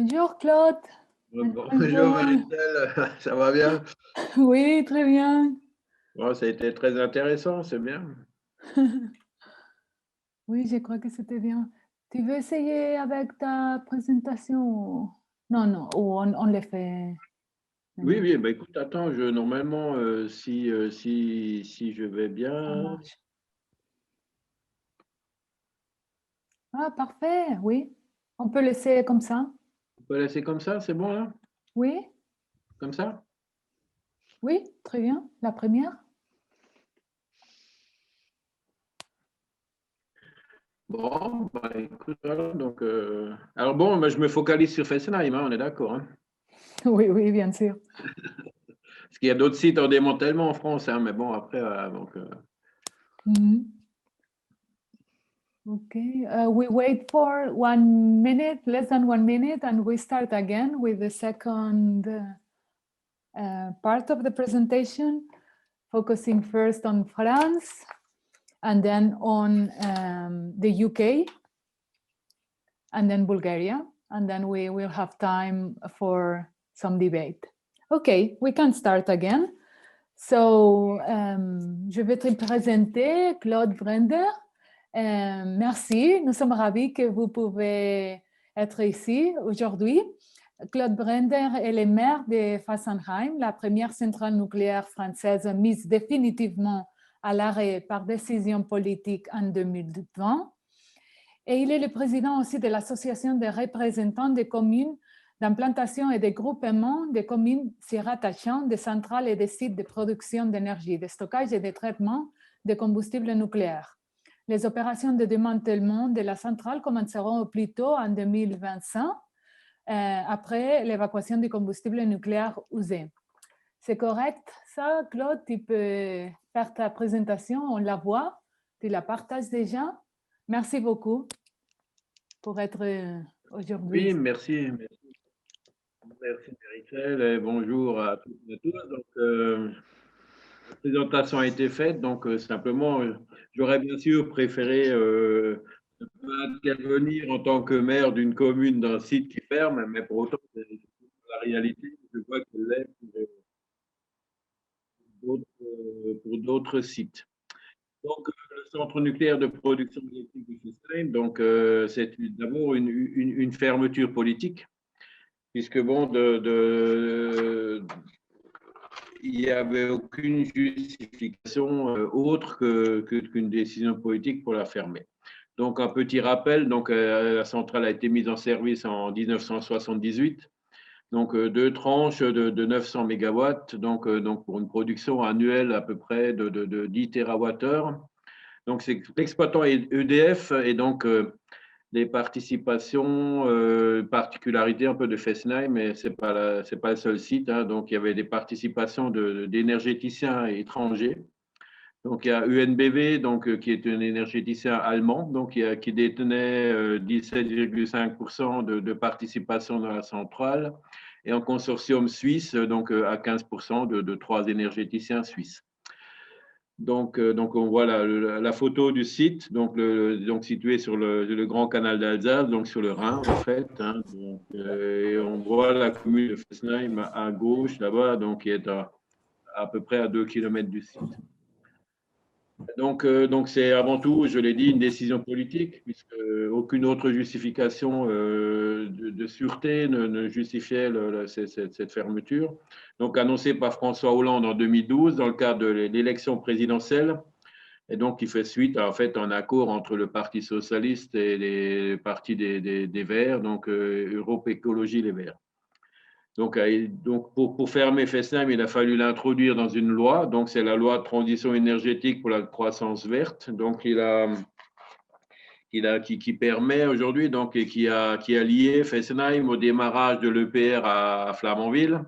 Bonjour Claude. Bonjour Marie-Estelle, ça va bien? Oui, très bien. Bon, ça a été très intéressant, c'est bien. Oui, je crois que c'était bien. Tu veux essayer avec ta présentation? Non, non, ou on le fait Oui, maintenant. oui, bah écoute, attends, normalement, si je vais Ça bien, marche. Ah, parfait, oui. On peut laisser comme ça. on peut laisser comme ça, c'est bon là? Oui, Comme ça? oui, très bien. La première? Bon, bah écoute, voilà, donc, alors bon, bah, je me focalise sur Fessenheim, hein, on est d'accord, hein? Oui, oui, bien sûr. Parce qu'il y a d'autres sites en démantèlement en France, hein, mais bon, après, donc, Mhm. Okay, we wait for 1 minute, less than 1 minute, and we start again with the second part of the presentation, focusing first on France and then on the UK and then Bulgaria, and then we will have time for some debate. Okay, we can start again. So, je vais te présenter Claude Brender. Merci, nous sommes ravis que vous pouvez être ici aujourd'hui. Claude Brender est le maire de Fessenheim, la première centrale nucléaire française mise définitivement à l'arrêt par décision politique en 2020. Et il est le président aussi de l'association des représentants des communes d'implantation et de groupement des communes s'y rattachant des centrales et des sites de production d'énergie, de stockage et de traitement des combustibles nucléaires. Les opérations de démantèlement de la centrale commenceront au plus tôt en 2025, après l'évacuation du combustible nucléaire usé. C'est correct, ça, Claude? Tu peux faire ta présentation, on la voit, tu la partages déjà. Merci beaucoup pour être aujourd'hui. oui, merci, merci Marie-Estelle, et bonjour à toutes et à tous. Donc, la présentation a été faite, donc simplement, j'aurais bien sûr préféré ne pas intervenir en tant que maire d'une commune d'un site qui ferme, mais pour autant, c'est la réalité, je vois qu'elle l'est pour d'autres sites. Donc, le centre nucléaire de production électrique de Fessenheim, donc c'est d'abord une fermeture politique, puisque bon, il n'y avait aucune justification autre qu'une décision politique pour la fermer. Donc, un petit rappel, donc, la centrale a été mise en service en 1978, donc deux tranches de 900 mégawatts, donc pour une production annuelle à peu près de 10 TWh. Donc, l'exploitant est EDF et donc des participations, particularité un peu de Fessenheim, mais ce n'est pas le seul site. Hein. Donc, il y avait des participations d'énergéticiens étrangers. Donc, il y a UNBW, donc, qui est un énergéticien allemand, donc, qui détenait 17,5% de participation dans la centrale, et un consortium suisse, donc à 15% de trois énergéticiens suisses. Donc on voit la photo du site, donc situé sur le grand canal d'Alsace, donc sur le Rhin en fait. Hein, donc, et on voit la commune de Fessenheim à gauche là-bas, donc qui est à peu près à 2 km du site. Donc c'est avant tout, je l'ai dit, une décision politique, puisque aucune autre justification de sûreté ne justifiait cette fermeture. Donc annoncée par François Hollande en 2012 dans le cadre de l'élection présidentielle, et donc qui fait suite à en fait un accord entre le Parti socialiste et les partis des Verts, donc Europe Écologie Les Verts. Donc pour fermer Fessenheim, il a fallu l'introduire dans une loi. Donc, c'est la loi de transition énergétique pour la croissance verte. Donc, qui permet aujourd'hui, donc, et qui a lié Fessenheim au démarrage de l'EPR à Flamanville.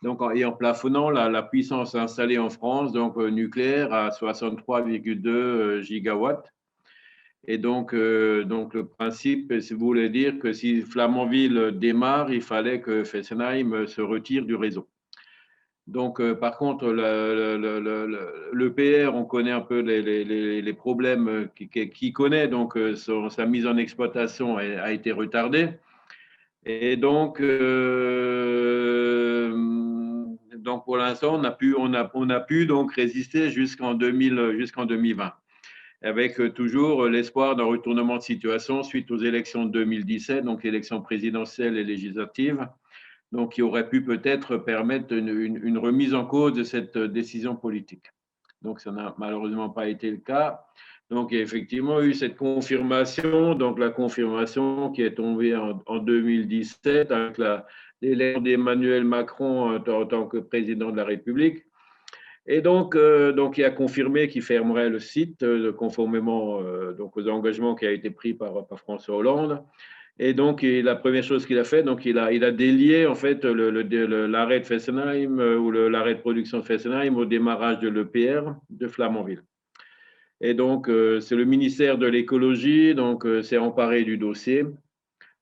Donc, et en plafonnant la puissance installée en France, donc nucléaire, à 63,2 gigawatts. Et donc le principe, si vous voulez dire que si Flamanville démarre, il fallait que Fessenheim se retire du réseau. Donc, par contre, l'EPR, on connaît un peu les problèmes qu'il connaît, donc sa mise en exploitation a été retardée. Et donc pour l'instant, on a pu donc résister jusqu'en 2020, avec toujours l'espoir d'un retournement de situation suite aux élections de 2017, donc élections présidentielles et législatives, donc qui aurait pu peut-être permettre une remise en cause de cette décision politique. Donc ça n'a malheureusement pas été le cas. Donc il y a effectivement eu cette confirmation, donc la confirmation qui est tombée en 2017 avec l'élection d'Emmanuel Macron en tant que président de la République. Et donc il a confirmé qu'il fermerait le site conformément donc aux engagements qui a été pris par François Hollande. Et donc la première chose qu'il a fait, donc il a délié en fait l'arrêt de Fessenheim ou l'arrêt de production de Fessenheim au démarrage de l'EPR de Flamanville. Et donc c'est le ministère de l'écologie donc s'est emparé du dossier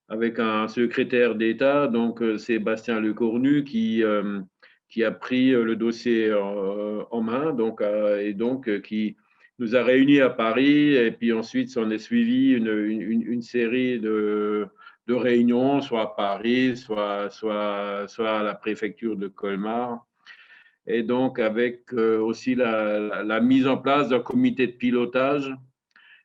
avec un secrétaire d'État, donc Sébastien Lecornu, qui a pris le dossier en main, donc, et donc qui nous a réunis à Paris, et puis ensuite s'en est suivi une série de réunions, soit à Paris, soit à la préfecture de Colmar, et donc avec aussi la mise en place d'un comité de pilotage.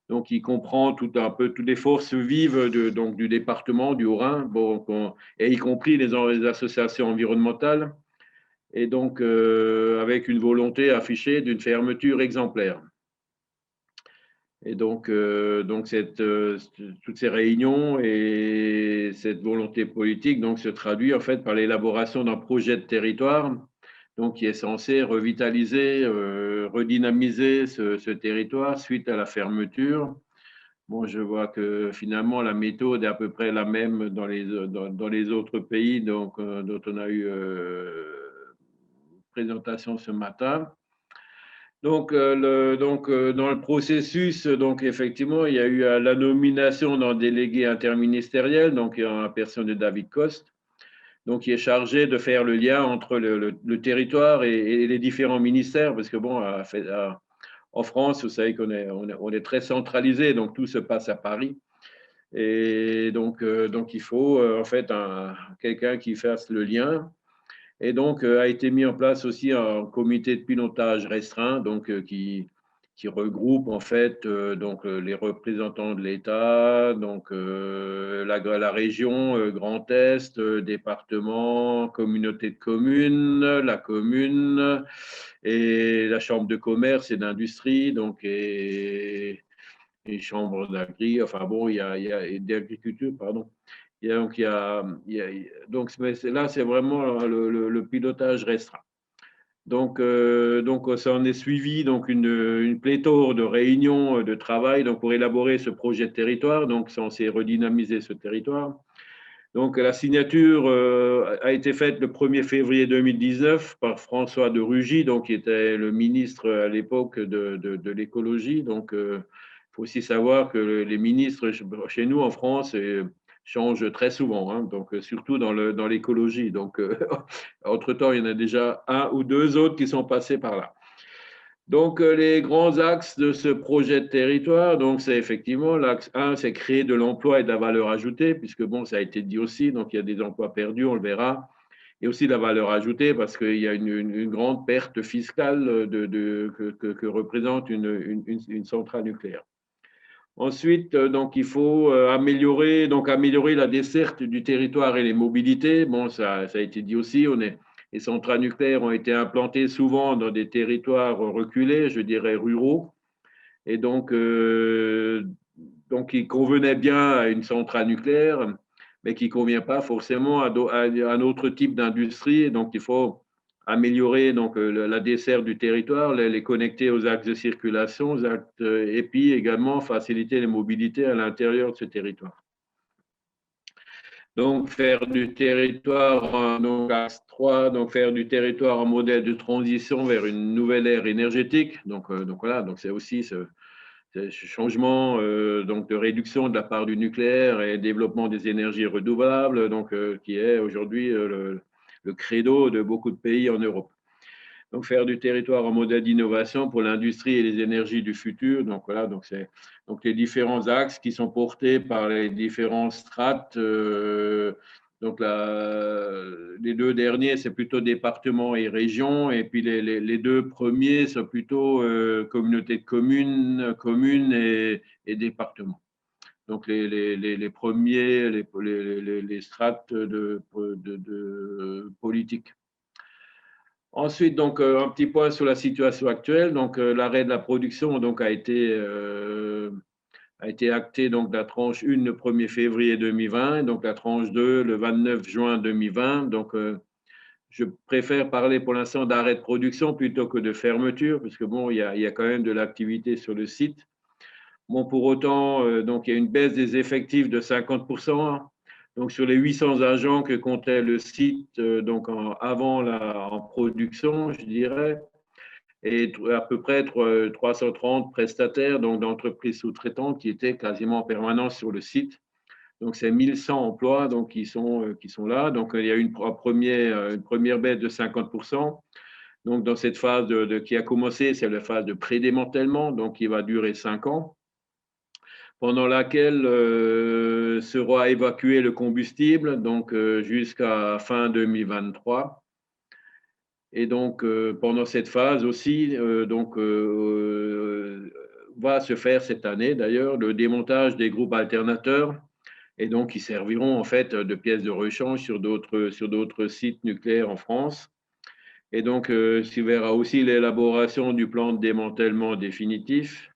Donc, il comprend un peu toutes les forces vives donc, du département du Haut-Rhin, bon, et y compris les associations environnementales, et donc avec une volonté affichée d'une fermeture exemplaire. Et donc toutes ces réunions et cette volonté politique donc, se traduit en fait par l'élaboration d'un projet de territoire donc, qui est censé revitaliser, redynamiser ce territoire suite à la fermeture. Bon, je vois que finalement, la méthode est à peu près la même dans les autres pays donc, dont on a eu présentation ce matin. Donc, dans le processus, donc, effectivement, il y a eu la nomination d'un délégué interministériel, donc en la personne de David Coste, donc, qui est chargé de faire le lien entre le territoire et les différents ministères, parce que, bon, en France, vous savez qu'on est très centralisé, donc tout se passe à Paris. Et donc il faut en fait quelqu'un qui fasse le lien. Et donc, a été mis en place aussi un comité de pilotage restreint, donc qui regroupe en fait donc les représentants de l'État, donc la région Grand Est, département, communauté de communes, la commune et la chambre de commerce et d'industrie, donc et chambres d'agri, enfin bon, il y a d'agriculture, pardon. Donc là, c'est vraiment le pilotage restreint. Donc, ça en est suivi donc une pléthore de réunions de travail donc, pour élaborer ce projet de territoire, donc censé redynamiser ce territoire. Donc, la signature a été faite le 1er février 2019 par François de Rugy, donc, qui était le ministre à l'époque de l'écologie. Donc, il faut aussi savoir que les ministres chez nous en France changent très souvent, hein, donc, surtout dans l'écologie. Donc, entre-temps, il y en a déjà un ou deux autres qui sont passés par là. Donc, les grands axes de ce projet de territoire, donc c'est effectivement l'axe 1, c'est créer de l'emploi et de la valeur ajoutée, puisque bon, ça a été dit aussi, donc il y a des emplois perdus, on le verra, et aussi de la valeur ajoutée, parce qu'il y a une grande perte fiscale que représente une centrale nucléaire. Ensuite, donc, il faut améliorer la desserte du territoire et les mobilités. Bon, ça a été dit aussi, les centrales nucléaires ont été implantées souvent dans des territoires reculés, je dirais ruraux. Et donc il convenait bien à une centrale nucléaire, mais qui ne convient pas forcément à un autre type d'industrie. Donc, il faut améliorer donc, la desserte du territoire, les connecter aux axes de circulation, et puis également faciliter les mobilités à l'intérieur de ce territoire. Donc, faire du territoire, donc axe 3, donc faire du territoire un modèle de transition vers une nouvelle ère énergétique. Donc voilà, donc c'est aussi ce changement donc de réduction de la part du nucléaire et développement des énergies renouvelables, donc qui est aujourd'hui le credo de beaucoup de pays en Europe. Donc, faire du territoire un modèle d'innovation pour l'industrie et les énergies du futur. Donc, voilà, donc c'est les différents axes qui sont portés par les différentes strates Donc, les deux derniers, c'est plutôt départements et régions, et puis les deux premiers sont plutôt communautés de communes et départements. Donc, les premiers, les strates de politique. Ensuite, donc, un petit point sur la situation actuelle. Donc, l'arrêt de la production donc, a été acté donc, la tranche 1 le 1er février 2020, donc la tranche 2 le 29 juin 2020. Donc, je préfère parler pour l'instant d'arrêt de production plutôt que de fermeture, parce que bon, il y a quand même de l'activité sur le site. Bon, pour autant, donc, il y a une baisse des effectifs de 50%. Donc, sur les 800 agents que comptait le site donc en production, je dirais, et à peu près 330 prestataires donc d'entreprises sous-traitantes qui étaient quasiment en permanence sur le site. Donc, c'est 1100 emplois donc, qui sont là. Donc, il y a eu une première baisse de 50%. Donc, dans cette phase qui a commencé, c'est la phase de pré-démantèlement, donc qui va durer 5 ans, pendant laquelle sera évacué le combustible donc, jusqu'à fin 2023. Et donc, pendant cette phase aussi, va se faire cette année d'ailleurs le démontage des groupes alternateurs, et donc qui serviront en fait de pièces de rechange sur d'autres sites nucléaires en France. Et donc, s'y verra aussi l'élaboration du plan de démantèlement définitif.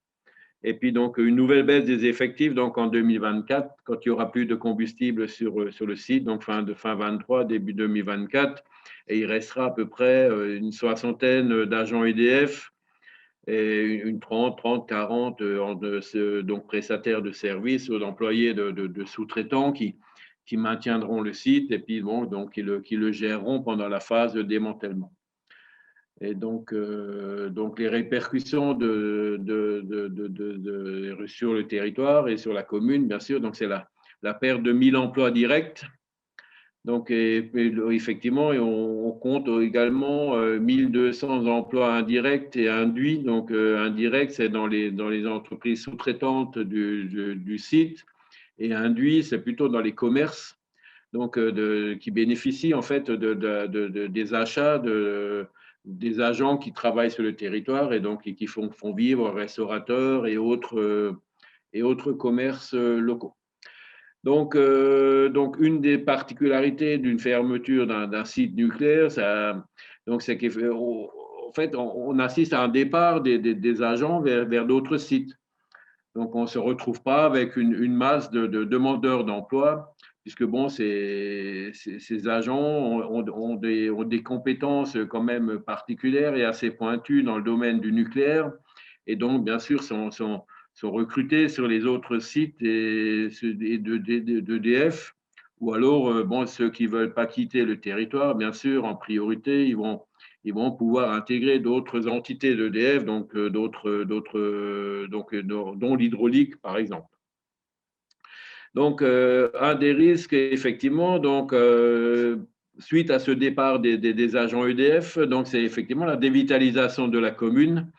Et puis donc une nouvelle baisse des effectifs donc en 2024, quand il n'y aura plus de combustible sur le site, donc fin 23, début 2024, et il restera à peu près une soixantaine d'agents EDF et une 40 donc prestataires de services ou d'employés de sous-traitants qui maintiendront le site et puis bon, donc qui le géreront pendant la phase de démantèlement. Et donc les répercussions sur le territoire et sur la commune, bien sûr, donc c'est la perte de 1000 emplois directs. Donc, effectivement, on compte également 1200 emplois indirects et induits. Donc, indirect, c'est dans les entreprises sous-traitantes du site, et induit, c'est plutôt dans les commerces, donc qui bénéficient en fait des achats des agents qui travaillent sur le territoire et donc qui font vivre restaurateurs et autres commerces locaux. Donc, une des particularités d'une fermeture d'un site nucléaire, c'est qu'en fait, on assiste à un départ des agents vers d'autres sites. Donc, on ne se retrouve pas avec une masse de demandeurs d'emploi, puisque bon, ces agents ont des compétences quand même particulières et assez pointues dans le domaine du nucléaire, et donc, bien sûr, sont recrutés sur les autres sites d'EDF, ou alors, bon, ceux qui ne veulent pas quitter le territoire, bien sûr, en priorité, ils vont pouvoir intégrer d'autres entités d'EDF, donc dont l'hydraulique, par exemple. Donc, un des risques, effectivement, donc, suite à ce départ des agents EDF, donc c'est effectivement la dévitalisation de la commune,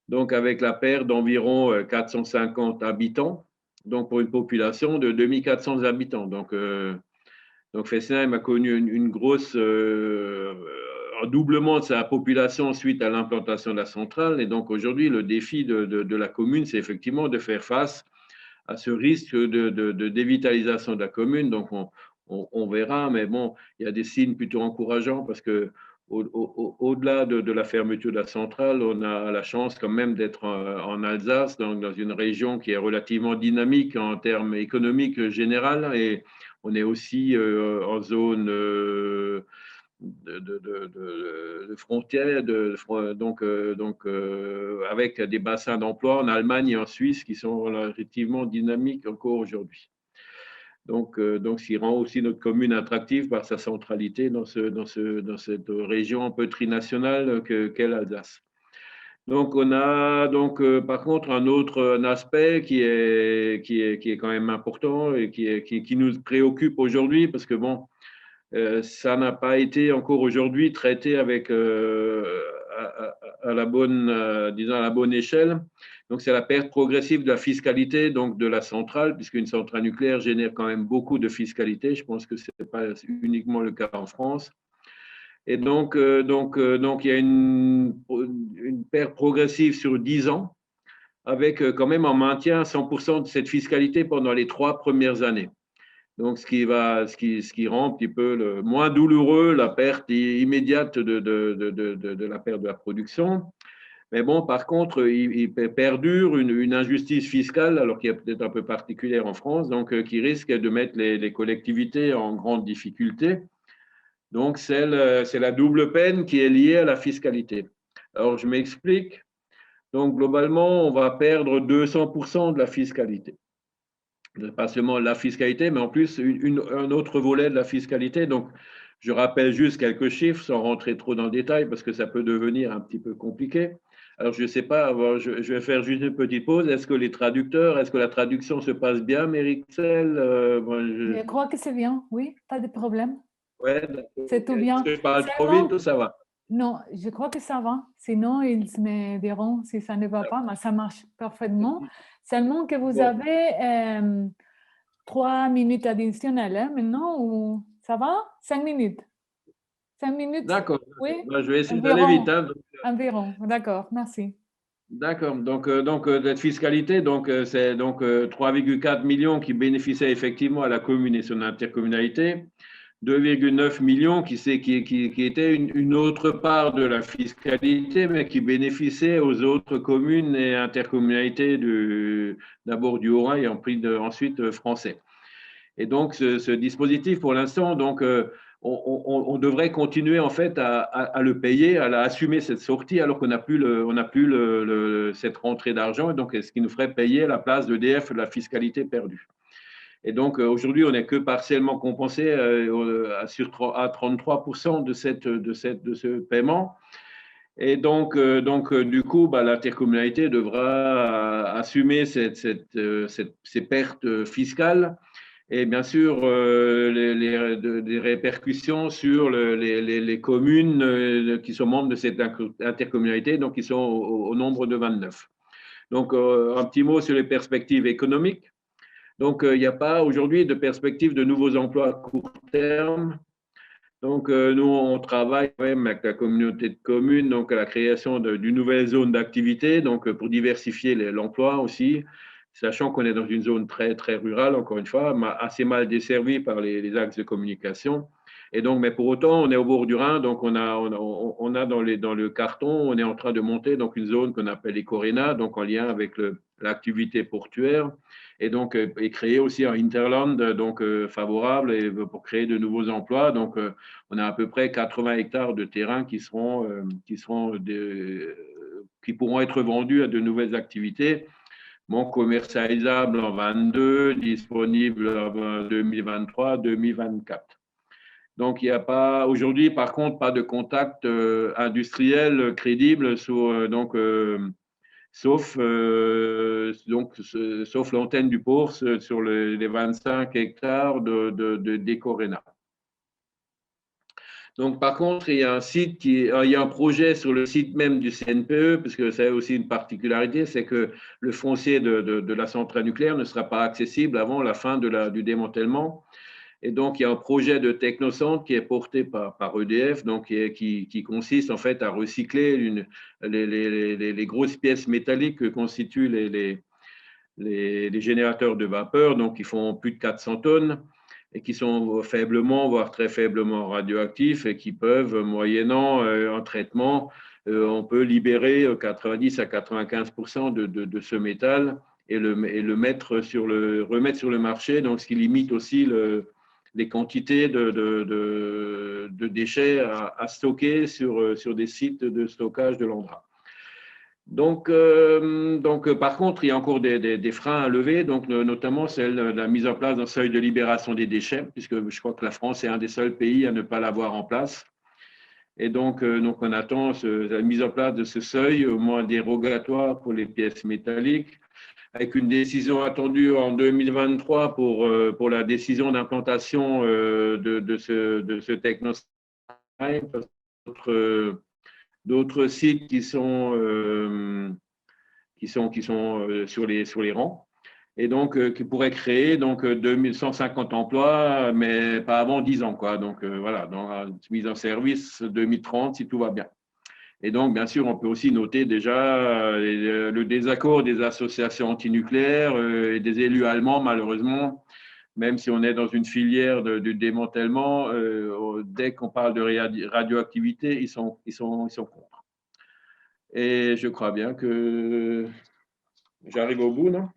donc avec la perte d'environ 450 habitants, donc pour une population de 2400 habitants. Donc Fessenheim a connu une grosse un doublement de sa population suite à l'implantation de la centrale. Et donc aujourd'hui, le défi de la commune, c'est effectivement de faire face à ce risque de dévitalisation de la commune. Donc on verra, mais bon, il y a des signes plutôt encourageants parce que au-delà de la fermeture de la centrale, on a la chance quand même d'être en Alsace, donc dans une région qui est relativement dynamique en termes économiques général, et on est aussi en zone de frontières, donc avec des bassins d'emploi en Allemagne et en Suisse qui sont relativement dynamiques encore aujourd'hui. Donc, ce qui rend aussi notre commune attractive par sa centralité dans cette région un peu trinationale qu'est l'Alsace. Donc, on a par contre un aspect qui est quand même important et qui nous préoccupe aujourd'hui, parce que bon, ça n'a pas été encore aujourd'hui traité avec à la bonne, disons, à la bonne échelle. Donc, c'est la perte progressive de la fiscalité donc de la centrale, puisqu'une centrale nucléaire génère quand même beaucoup de fiscalité. Je pense que ce n'est pas uniquement le cas en France. Et donc, il y a une perte progressive sur 10 ans, avec quand même un maintien à 100% de cette fiscalité pendant les 3 premières années. Donc, ce qui rend un petit peu moins douloureux la perte immédiate de la perte de la production. Mais bon, par contre, il perdure une injustice fiscale, alors qui est peut-être un peu particulière en France, donc qui risque de mettre les collectivités en grande difficulté. Donc, c'est la double peine qui est liée à la fiscalité. Alors, je m'explique. Donc, globalement, on va perdre 200% de la fiscalité. Pas seulement la fiscalité, mais en plus un autre volet de la fiscalité. Donc, je rappelle juste quelques chiffres sans rentrer trop dans le détail parce que ça peut devenir un petit peu compliqué. Alors, je ne sais pas, je vais faire juste une petite pause. Est-ce que la traduction se passe bien, Mérixel? Je crois que c'est bien, oui, pas de problème. Ouais, C'est tout est-ce bien. que je parle trop vite ou ça va? Non, je crois que ça va. Sinon, ils me diront si ça ne va pas, mais ça marche parfaitement. Seulement que vous avez 3 minutes additionnelles hein, maintenant, ou ça va? 5 minutes. 5 minutes? D'accord. Oui, Je vais essayer d'aller vite. Hein. Environ, d'accord, merci. D'accord. Donc, cette fiscalité, c'est 3,4 millions qui bénéficiaient effectivement à la commune et son intercommunalité, 2,9 millions qui étaient une autre part de la fiscalité, mais qui bénéficiait aux autres communes et intercommunalités d'abord du Haut-Rhin et ensuite français. Et donc, ce dispositif, pour l'instant, on devrait continuer en fait à le payer, à assumer cette sortie, alors qu'on n'a plus, cette rentrée d'argent, et donc ce qui nous ferait payer la place d'EDF de la fiscalité perdue. Et donc, aujourd'hui, on n'est que partiellement compensé à 33% de ce paiement. Et donc, du coup, l'intercommunalité devra assumer ces pertes fiscales et bien sûr des répercussions sur les communes qui sont membres de cette intercommunalité, donc qui sont au nombre de 29. Donc, un petit mot sur les perspectives économiques. Donc, il n'y a pas aujourd'hui de perspective de nouveaux emplois à court terme. Donc, nous, on travaille même avec la communauté de communes, donc à la création d'une nouvelle zone d'activité, donc pour diversifier l'emploi aussi, sachant qu'on est dans une zone très, très rurale, encore une fois, assez mal desservie par les axes de communication. Et donc, mais pour autant, on est au bord du Rhin, donc on a dans le carton, on est en train de monter donc une zone qu'on appelle les Corénas, donc en lien avec l'activité portuaire, et donc et créer aussi un hinterland donc favorable et pour créer de nouveaux emplois. Donc, on a à peu près 80 hectares de terrain qui pourront être vendus à de nouvelles activités. Bon, commercialisable en 22, disponible en 2023, 2024. Donc, il n'y a pas aujourd'hui, par contre, pas de contact industriel crédible sauf l'antenne du Pours sur les 25 hectares des Corénas. Donc, par contre, il y a il y a un projet sur le site même du CNPE, parce que c'est aussi une particularité, c'est que le foncier de la centrale nucléaire ne sera pas accessible avant la fin du démantèlement. Et donc, il y a un projet de technocentre qui est porté par EDF, donc qui consiste en fait à recycler les grosses pièces métalliques que constituent les générateurs de vapeur, donc qui font plus de 400 tonnes et qui sont faiblement, voire très faiblement radioactifs et qui peuvent, moyennant un traitement, on peut libérer 90 à 95% de ce métal et le remettre sur le marché, donc ce qui limite aussi les quantités de déchets à stocker sur des sites de stockage de l'Andra. Donc, par contre, il y a encore des freins à lever, donc, notamment celle de la mise en place d'un seuil de libération des déchets, puisque je crois que la France est un des seuls pays à ne pas l'avoir en place. Et donc on attend la mise en place de ce seuil, au moins dérogatoire pour les pièces métalliques, avec une décision attendue en 2023 pour la décision d'implantation de ce technocentre. d'autres sites qui sont sur les rangs. Et donc, qui pourrait créer donc 2150 emplois, mais pas avant 10 ans, quoi. Donc, voilà, dans la mise en service 2030, si tout va bien. Et donc, bien sûr, on peut aussi noter déjà le désaccord des associations antinucléaires et des élus allemands, malheureusement, même si on est dans une filière de démantèlement, dès qu'on parle de radioactivité, ils sont contre. Et je crois bien que j'arrive au bout, non?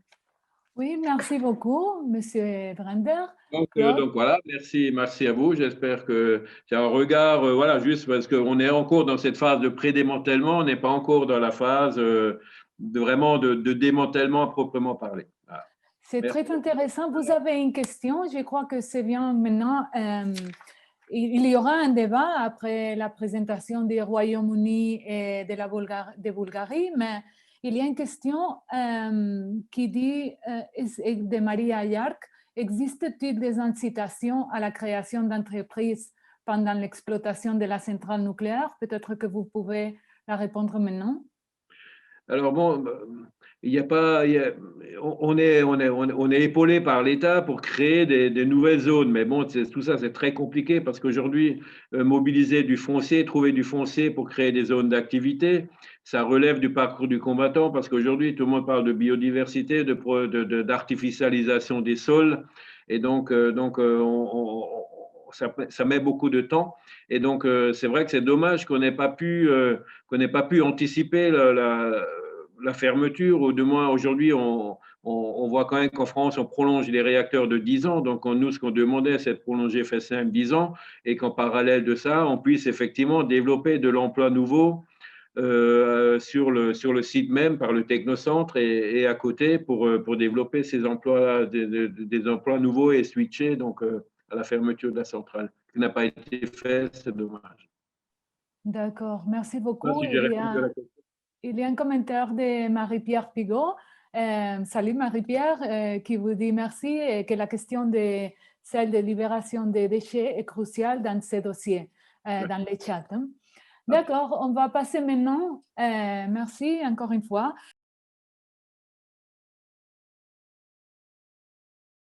Oui, merci beaucoup, Monsieur Brander. Donc voilà, merci à vous. J'espère que c'est un regard, voilà, juste parce qu'on est encore dans cette phase de pré-démantèlement, on n'est pas encore dans la phase vraiment de démantèlement à proprement parler. Voilà. C'est Merci. très intéressant. Vous avez une question, je crois que c'est bien maintenant. Il y aura un débat après la présentation du Royaume-Uni et de Bulgarie, mais il y a une question qui dit, de Maria Yark, existe-t-il des incitations à la création d'entreprises pendant l'exploitation de la centrale nucléaire? Peut-être que vous pouvez la répondre maintenant. Alors bon, il y a pas, on est épaulé par l'État pour créer des nouvelles zones, mais bon, tout ça c'est très compliqué parce qu'aujourd'hui, mobiliser du foncier, trouver du foncier pour créer des zones d'activité, ça relève du parcours du combattant parce qu'aujourd'hui tout le monde parle de biodiversité, d'artificialisation des sols, et donc ça met beaucoup de temps. Et donc c'est vrai que c'est dommage qu'on n'ait pas pu anticiper la fermeture, ou du moins aujourd'hui, on voit quand même qu'en France, on prolonge les réacteurs de 10 ans. Donc, nous, ce qu'on demandait, c'est de prolonger FSM 10 ans et qu'en parallèle de ça, on puisse effectivement développer de l'emploi nouveau sur le site même par le technocentre et à côté pour développer ces emplois, des emplois nouveaux et switcher donc, à la fermeture de la centrale. Ce qui n'a pas été fait, c'est dommage. D'accord, merci beaucoup. Si j'ai répondu à la question. Il y a un commentaire de Marie-Pierre Pigot. Salut Marie-Pierre, qui vous dit merci et que la question de celle de libération des déchets est cruciale dans ces dossiers, dans les chats. Hein. D'accord, on va passer maintenant, merci encore une fois,